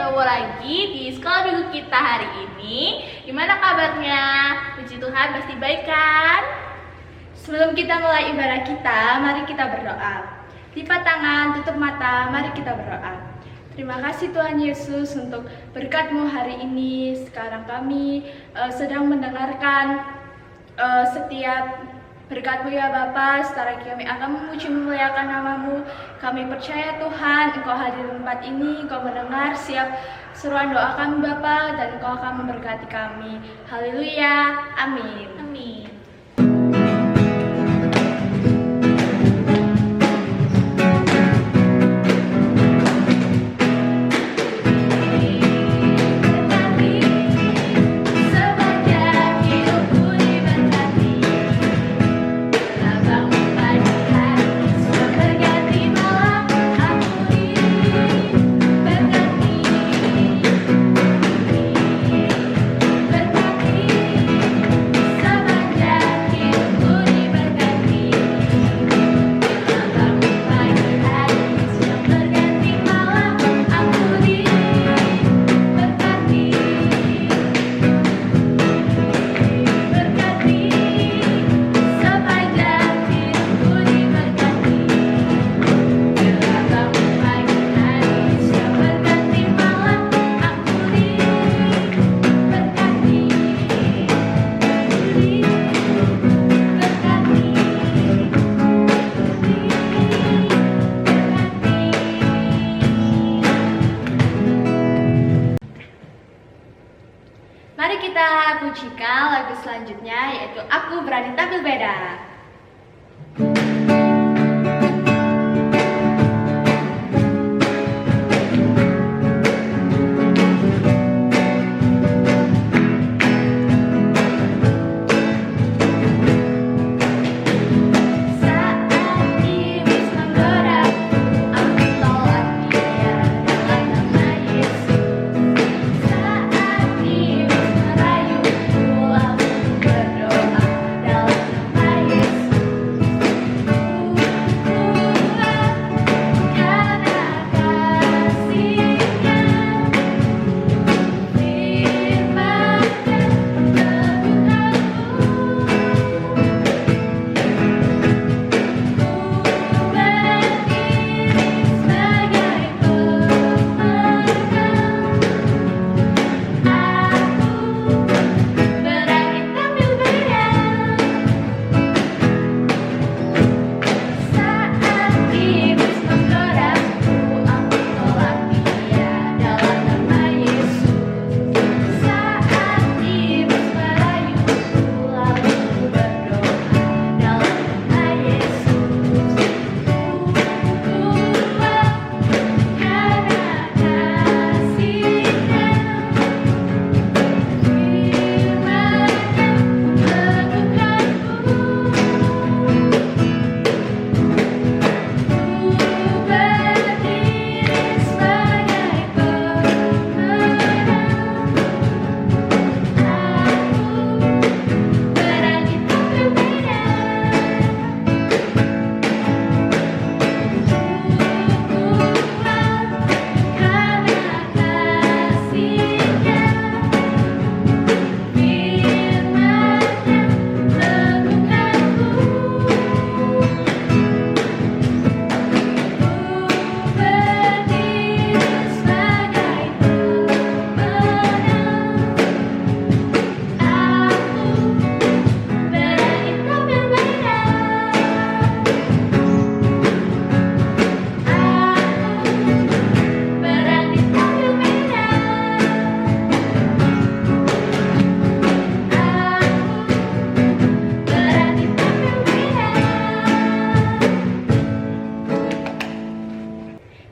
bertemu lagi di sekolah minggu kita hari ini. Gimana kabarnya? Puji Tuhan pasti baik kan? Sebelum kita mulai ibadah kita, mari kita berdoa. Lipat tangan, tutup mata, mari kita berdoa. Terima kasih Tuhan Yesus untuk berkat-Mu hari ini. Sekarang kami sedang mendengarkan setiap berkat-Mu ya Bapa. Setelah kami akan memuji memuliakan nama-Mu. Kami percaya Tuhan, Engkau hadir di tempat ini, Engkau mendengar siap seruan doa kami Bapa, dan Engkau akan memberkati kami. Haleluya, amin. Amin. Mari kita pujikan lagu selanjutnya, yaitu Aku Berani Tampil Beda.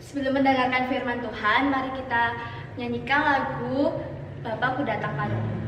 Sebelum mendengarkan firman Tuhan, mari kita nyanyikan lagu Bapakku Datang Padamu.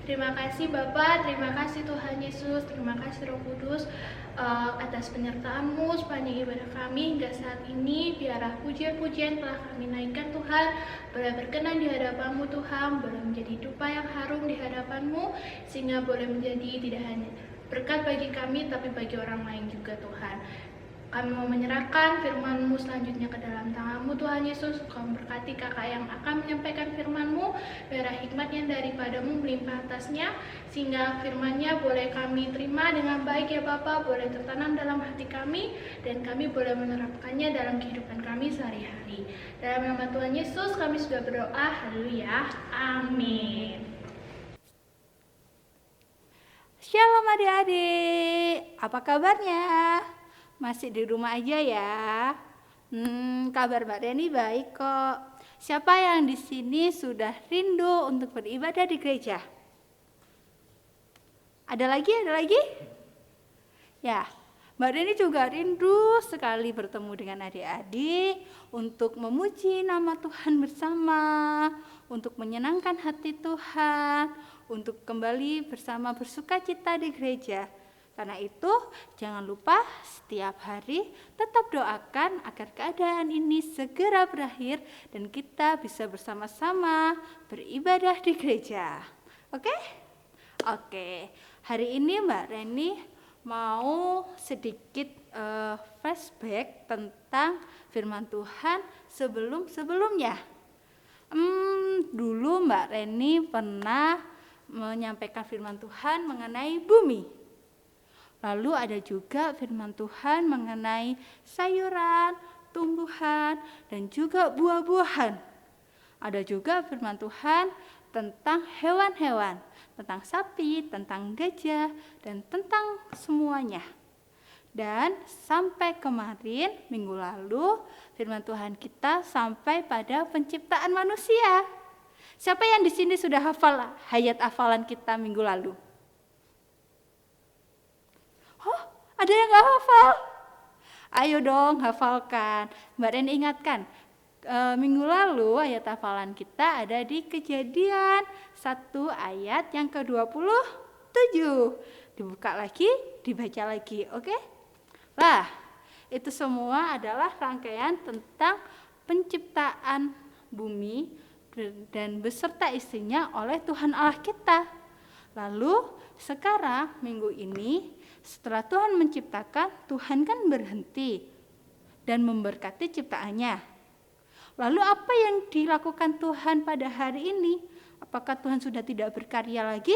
Terima kasih Bapa, terima kasih Tuhan Yesus, terima kasih Roh Kudus atas penyertaan-Mu sepanjang ibadah kami hingga saat ini. Biarlah pujian-pujian telah kami naikkan Tuhan, boleh berkenan di hadapan-Mu Tuhan, boleh menjadi dupa yang harum di hadapan-Mu, sehingga boleh menjadi tidak hanya berkat bagi kami, tapi bagi orang lain juga Tuhan. Kami mau menyerahkan firman-Mu selanjutnya ke dalam tangan-Mu Tuhan Yesus. Kau berkati kakak yang akan menyampaikan firman-Mu, biarlah hikmat yang daripada-Mu melimpah atasnya, sehingga firman-Nya boleh kami terima dengan baik ya Bapa, boleh tertanam dalam hati kami, dan kami boleh menerapkannya dalam kehidupan kami sehari-hari. Dalam nama Tuhan Yesus kami sudah berdoa, haleluya, amin. Shalom adik-adik, apa kabarnya? Masih di rumah aja ya? Kabar Mbak Reni baik kok. Siapa yang di sini sudah rindu untuk beribadah di gereja? Ada lagi? Ya, Mbak Reni juga rindu sekali bertemu dengan adik-adik untuk memuji nama Tuhan bersama, untuk menyenangkan hati Tuhan, untuk kembali bersama bersukacita di gereja. Karena itu, jangan lupa setiap hari tetap doakan agar keadaan ini segera berakhir dan kita bisa bersama-sama beribadah di gereja. Oke? Oke. Hari ini Mbak Reni mau sedikit flashback tentang firman Tuhan sebelumnya. Dulu Mbak Reni pernah menyampaikan firman Tuhan mengenai bumi. Lalu ada juga firman Tuhan mengenai sayuran, tumbuhan, dan juga buah-buahan. Ada juga firman Tuhan tentang hewan-hewan, tentang sapi, tentang gajah, dan tentang semuanya. Dan sampai kemarin, minggu lalu, firman Tuhan kita sampai pada penciptaan manusia. Siapa yang di sini sudah hafal ayat hafalan kita minggu lalu? Ada yang gak hafal? Ayo dong hafalkan. Mbak Reni ingatkan, minggu lalu ayat hafalan kita ada di Kejadian 1 ayat yang ke-27. Dibuka lagi, dibaca lagi, oke? Lah, itu semua adalah rangkaian tentang penciptaan bumi dan beserta isinya oleh Tuhan Allah kita. Lalu sekarang minggu ini setelah Tuhan menciptakan, Tuhan kan berhenti dan memberkati ciptaannya. Lalu apa yang dilakukan Tuhan pada hari ini? Apakah Tuhan sudah tidak berkarya lagi?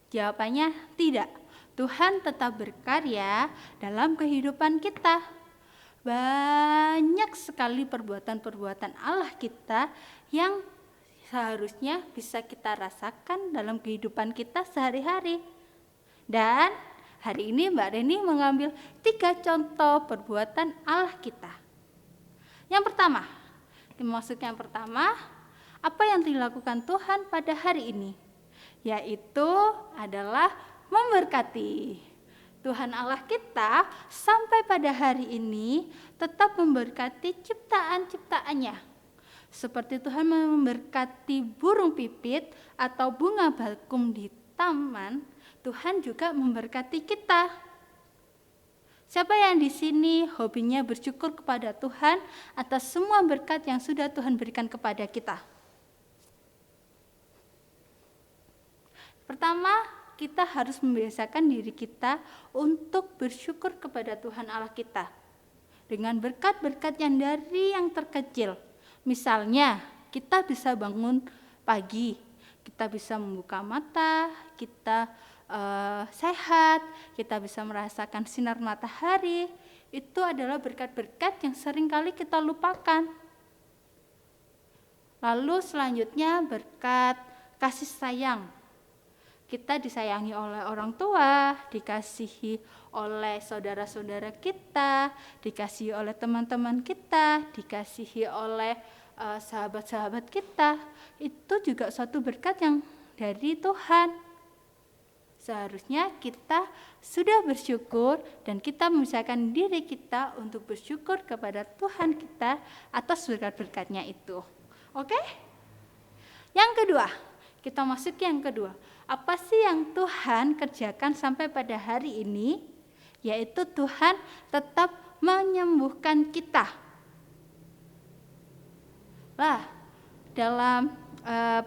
Jawabannya tidak. Tuhan tetap berkarya dalam kehidupan kita. Banyak sekali perbuatan-perbuatan Allah kita yang seharusnya bisa kita rasakan dalam kehidupan kita sehari-hari. Dan hari ini Mbak Reni mengambil 3 contoh perbuatan Allah kita. Yang pertama, yang pertama, apa yang dilakukan Tuhan pada hari ini? Yaitu adalah memberkati. Tuhan Allah kita sampai pada hari ini tetap memberkati ciptaan-ciptaannya. Seperti Tuhan memberkati burung pipit atau bunga balkum di taman, Tuhan juga memberkati kita. Siapa yang di sini hobinya bersyukur kepada Tuhan atas semua berkat yang sudah Tuhan berikan kepada kita? Pertama, kita harus membiasakan diri kita untuk bersyukur kepada Tuhan Allah kita. Dengan berkat-berkat yang dari yang terkecil. Misalnya, kita bisa bangun pagi, kita bisa membuka mata, kita sehat, kita bisa merasakan sinar matahari. Itu adalah berkat-berkat yang seringkali kita lupakan. Lalu selanjutnya berkat kasih sayang. Kita disayangi oleh orang tua, dikasihi oleh saudara-saudara kita, dikasihi oleh teman-teman kita, dikasihi oleh sahabat-sahabat kita. Itu juga suatu berkat yang dari Tuhan. Seharusnya kita sudah bersyukur dan kita memisahkan diri kita untuk bersyukur kepada Tuhan kita atas berkat-berkatnya itu. Oke? Yang kedua, kita masuk yang kedua. Apa sih yang Tuhan kerjakan sampai pada hari ini? Yaitu Tuhan tetap menyembuhkan kita. Lah, dalam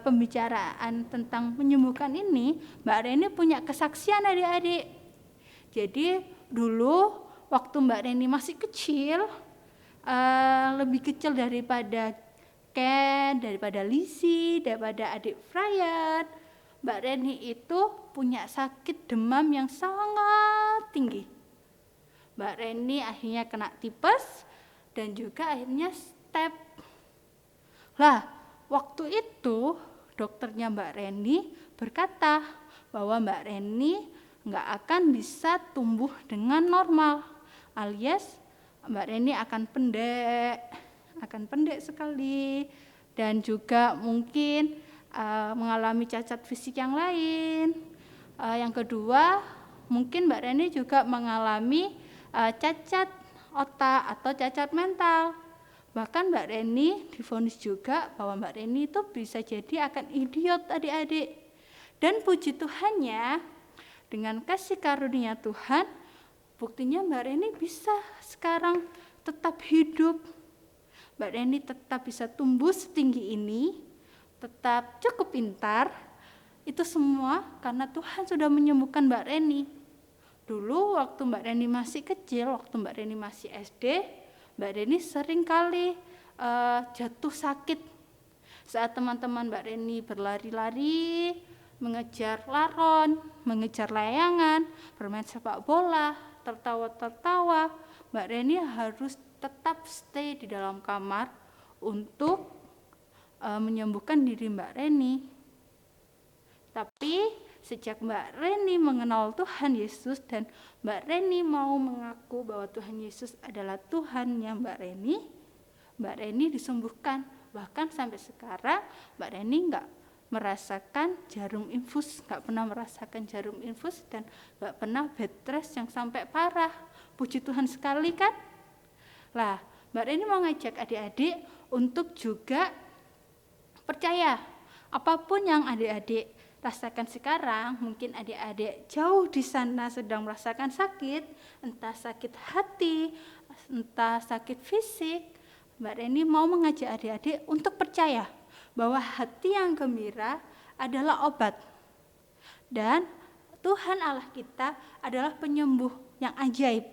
pembicaraan tentang menyembuhkan ini, Mbak Reni punya kesaksian adik-adik. Jadi dulu waktu Mbak Reni masih kecil, lebih kecil daripada Ken, daripada Lizzie, daripada adik Fryan, Mbak Reni itu punya sakit demam yang sangat tinggi. Mbak Reni akhirnya kena tipes dan juga akhirnya step. Lah, waktu itu dokternya Mbak Reni berkata bahwa Mbak Reni nggak akan bisa tumbuh dengan normal, alias Mbak Reni akan pendek sekali, dan juga mungkin mengalami cacat fisik yang lain. Yang kedua, mungkin Mbak Reni juga mengalami cacat otak atau cacat mental. Bahkan Mbak Reni divonis juga bahwa Mbak Reni itu bisa jadi akan idiot adik-adik. Dan puji Tuhannya, dengan kasih karunia Tuhan, buktinya Mbak Reni bisa sekarang tetap hidup. Mbak Reni tetap bisa tumbuh setinggi ini, tetap cukup pintar. Itu semua karena Tuhan sudah menyembuhkan Mbak Reni. Dulu waktu Mbak Reni masih kecil, waktu Mbak Reni masih SD, Mbak Reni sering kali jatuh sakit saat teman-teman Mbak Reni berlari-lari, mengejar laron, mengejar layangan, bermain sepak bola, tertawa-tertawa. Mbak Reni harus tetap stay di dalam kamar untuk menyembuhkan diri Mbak Reni. Tapi sejak Mbak Reni mengenal Tuhan Yesus dan Mbak Reni mau mengaku bahwa Tuhan Yesus adalah Tuhannya Mbak Reni disembuhkan. Bahkan sampai sekarang Mbak Reni nggak merasakan jarum infus, nggak pernah merasakan jarum infus dan nggak pernah bed rest yang sampai parah. Puji Tuhan sekali kan? Lah, Mbak Reni mau ngajak adik-adik untuk juga percaya apapun yang adik-adik rasakan sekarang. Mungkin adik-adik jauh di sana sedang merasakan sakit, entah sakit hati, entah sakit fisik. Mbak Reni mau mengajak adik-adik untuk percaya bahwa hati yang gembira adalah obat. Dan Tuhan Allah kita adalah penyembuh yang ajaib.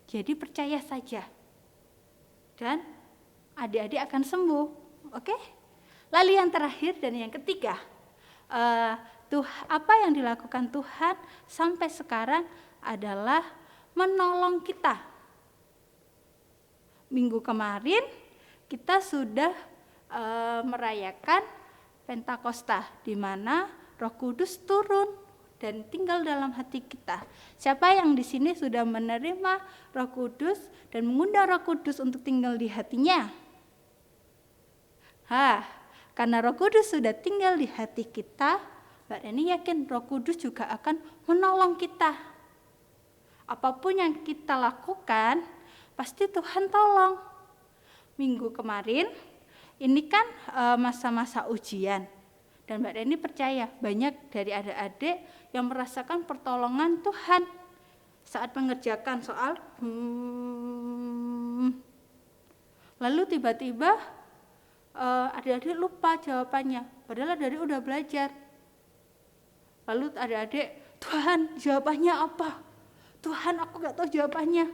Jadi percaya saja. Dan adik-adik akan sembuh. Oke? Lalu yang terakhir dan yang ketiga, apa yang dilakukan Tuhan sampai sekarang adalah menolong kita. Minggu kemarin kita sudah merayakan Pentakosta, di mana Roh Kudus turun dan tinggal dalam hati kita. Siapa yang di sini sudah menerima Roh Kudus dan mengundang Roh Kudus untuk tinggal di hatinya? Karena Roh Kudus sudah tinggal di hati kita, Mbak Reni yakin Roh Kudus juga akan menolong kita. Apapun yang kita lakukan, pasti Tuhan tolong. Minggu kemarin, ini kan masa-masa ujian. Dan Mbak Reni percaya banyak dari adik-adik yang merasakan pertolongan Tuhan saat mengerjakan soal. Lalu tiba-tiba adik-adik lupa jawabannya, padahal adik-adik udah belajar. Lalu adik-adik, Tuhan jawabannya apa? Tuhan, aku gak tahu jawabannya.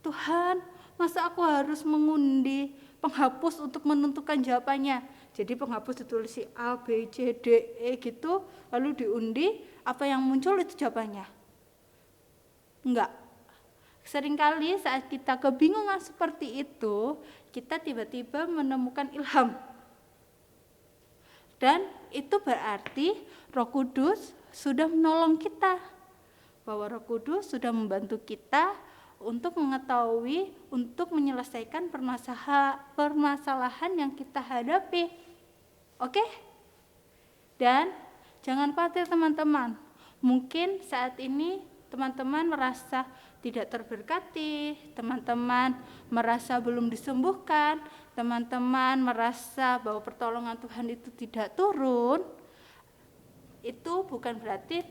Tuhan, masa aku harus mengundi penghapus untuk menentukan jawabannya? Jadi penghapus ditulis A, B, C, D, E gitu, lalu diundi, apa yang muncul itu jawabannya. Enggak. Seringkali saat kita kebingungan seperti itu, kita tiba-tiba menemukan ilham. Dan itu berarti Roh Kudus sudah menolong kita. Bahwa Roh Kudus sudah membantu kita untuk mengetahui, untuk menyelesaikan permasalahan yang kita hadapi. Oke? Dan jangan khawatir teman-teman. Mungkin saat ini teman-teman merasa tidak terberkati, teman-teman merasa belum disembuhkan, teman-teman merasa bahwa pertolongan Tuhan itu tidak turun. itu bukan berarti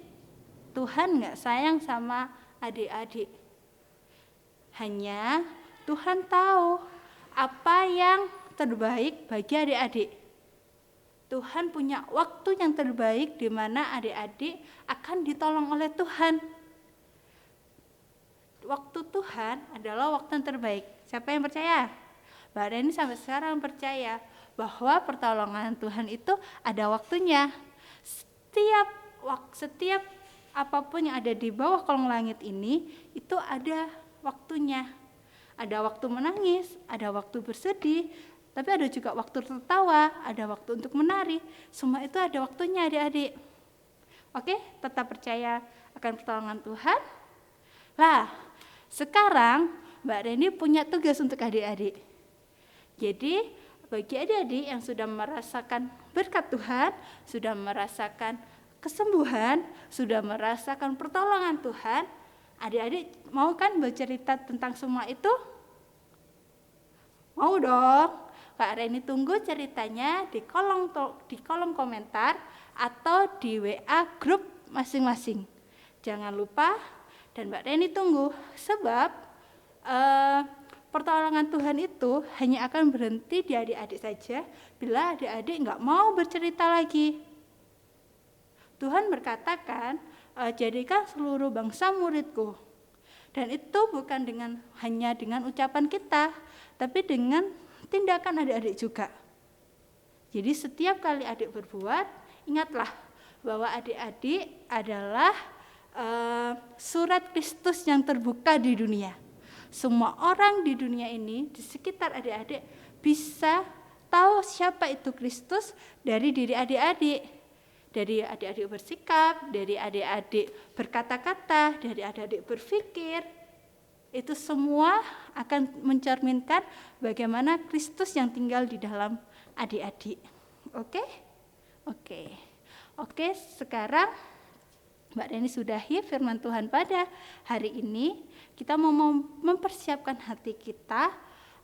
Tuhan nggak sayang sama adik-adik. Hanya Tuhan tahu apa yang terbaik bagi adik-adik. Tuhan punya waktu yang terbaik di mana adik-adik akan ditolong oleh Tuhan. Waktu Tuhan adalah waktu yang terbaik. Siapa yang percaya? Mbak Reni sampai sekarang percaya bahwa pertolongan Tuhan itu ada waktunya. Setiap apapun yang ada di bawah kolong langit ini itu ada waktunya. Ada waktu menangis, ada waktu bersedih, tapi ada juga waktu tertawa, ada waktu untuk menari. Semua itu ada waktunya adik-adik. Oke, tetap percaya akan pertolongan Tuhan. Lah, sekarang Mbak Reni punya tugas untuk adik-adik. Jadi, bagi adik-adik yang sudah merasakan berkat Tuhan, sudah merasakan kesembuhan, sudah merasakan pertolongan Tuhan, adik-adik mau kan bercerita tentang semua itu? Mau dong. Kak Reni tunggu ceritanya di kolom komentar atau di WA grup masing-masing. Jangan lupa, dan Mbak Reni tunggu, sebab pertolongan Tuhan itu hanya akan berhenti di adik-adik saja bila adik-adik nggak mau bercerita lagi. Tuhan berkatakan, jadikan seluruh bangsa muridku. Dan itu bukan hanya dengan ucapan kita, tapi dengan tindakan adik-adik juga. Jadi setiap kali adik berbuat, ingatlah bahwa adik-adik adalah surat Kristus yang terbuka di dunia. Semua orang di dunia ini, di sekitar adik-adik, bisa tahu siapa itu Kristus dari diri adik-adik. Dari adik-adik bersikap, dari adik-adik berkata-kata, dari adik-adik berpikir. Itu semua akan mencerminkan bagaimana Kristus yang tinggal di dalam adik-adik. Oke, sekarang Mbak Reni sudahi firman Tuhan pada hari ini. Kita mau mempersiapkan hati kita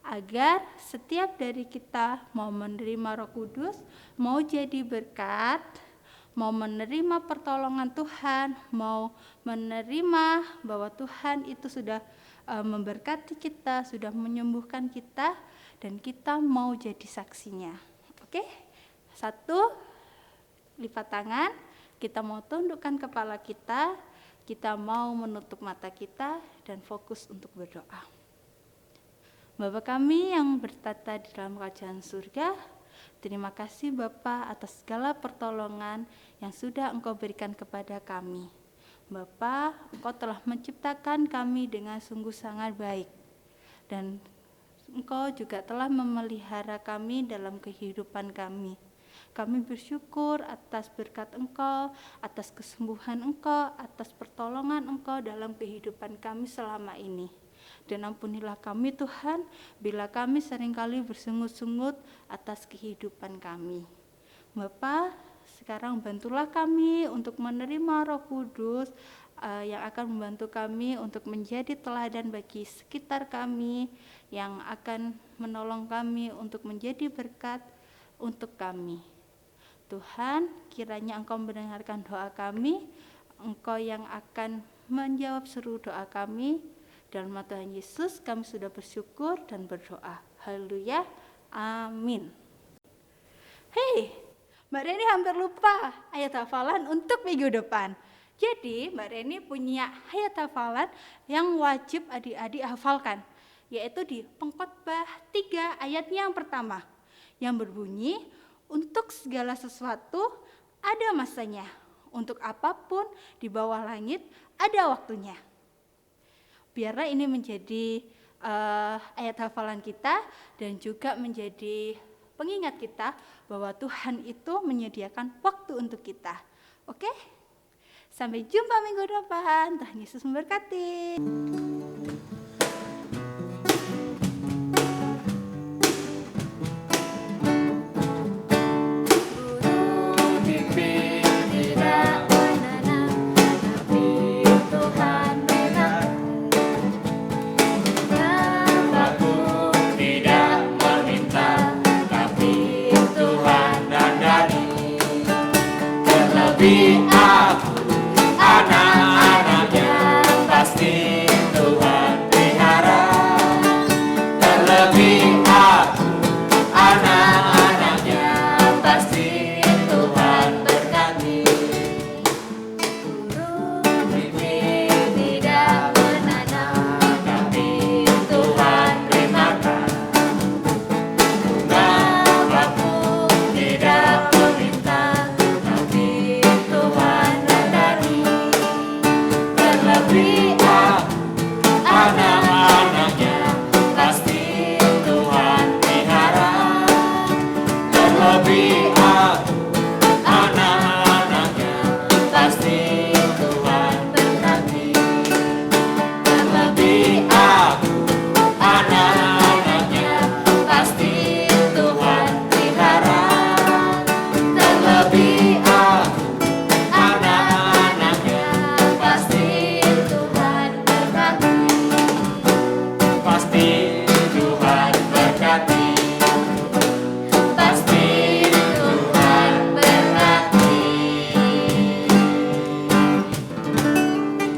agar setiap dari kita mau menerima Roh Kudus, mau jadi berkat, mau menerima pertolongan Tuhan, mau menerima bahwa Tuhan itu sudah memberkati kita, sudah menyembuhkan kita, dan kita mau jadi saksinya. Oke? 1, lipat tangan, kita mau tundukkan kepala kita mau menutup mata kita dan fokus untuk berdoa. Bapa kami yang bertata di dalam kerajaan surga, terima kasih Bapa atas segala pertolongan yang sudah Engkau berikan kepada kami. Bapa, Engkau telah menciptakan kami dengan sungguh sangat baik. Dan Engkau juga telah memelihara kami dalam kehidupan kami. Kami bersyukur atas berkat Engkau, atas kesembuhan Engkau, atas pertolongan Engkau dalam kehidupan kami selama ini. Dan ampunilah kami Tuhan, bila kami seringkali bersungut-sungut atas kehidupan kami. Bapa, sekarang bantulah kami untuk menerima Roh Kudus yang akan membantu kami untuk menjadi teladan bagi sekitar kami, yang akan menolong kami untuk menjadi berkat untuk kami. Tuhan, kiranya Engkau mendengarkan doa kami, Engkau yang akan menjawab seluruh doa kami. Dalam nama Tuhan Yesus kami sudah bersyukur dan berdoa. Haleluya. Amin. Hei, Mbak Reni hampir lupa ayat hafalan untuk minggu depan. Jadi Mbak Reni punya ayat hafalan yang wajib adik-adik hafalkan, yaitu di Pengkhotbah 3 ayatnya yang pertama, yang berbunyi, untuk segala sesuatu ada masanya, untuk apapun di bawah langit ada waktunya. Biarlah ini menjadi ayat hafalan kita dan juga menjadi pengingat kita bahwa Tuhan itu menyediakan waktu untuk kita. Oke? Sampai jumpa minggu depan. Tuhan Yesus memberkati. Terlebih di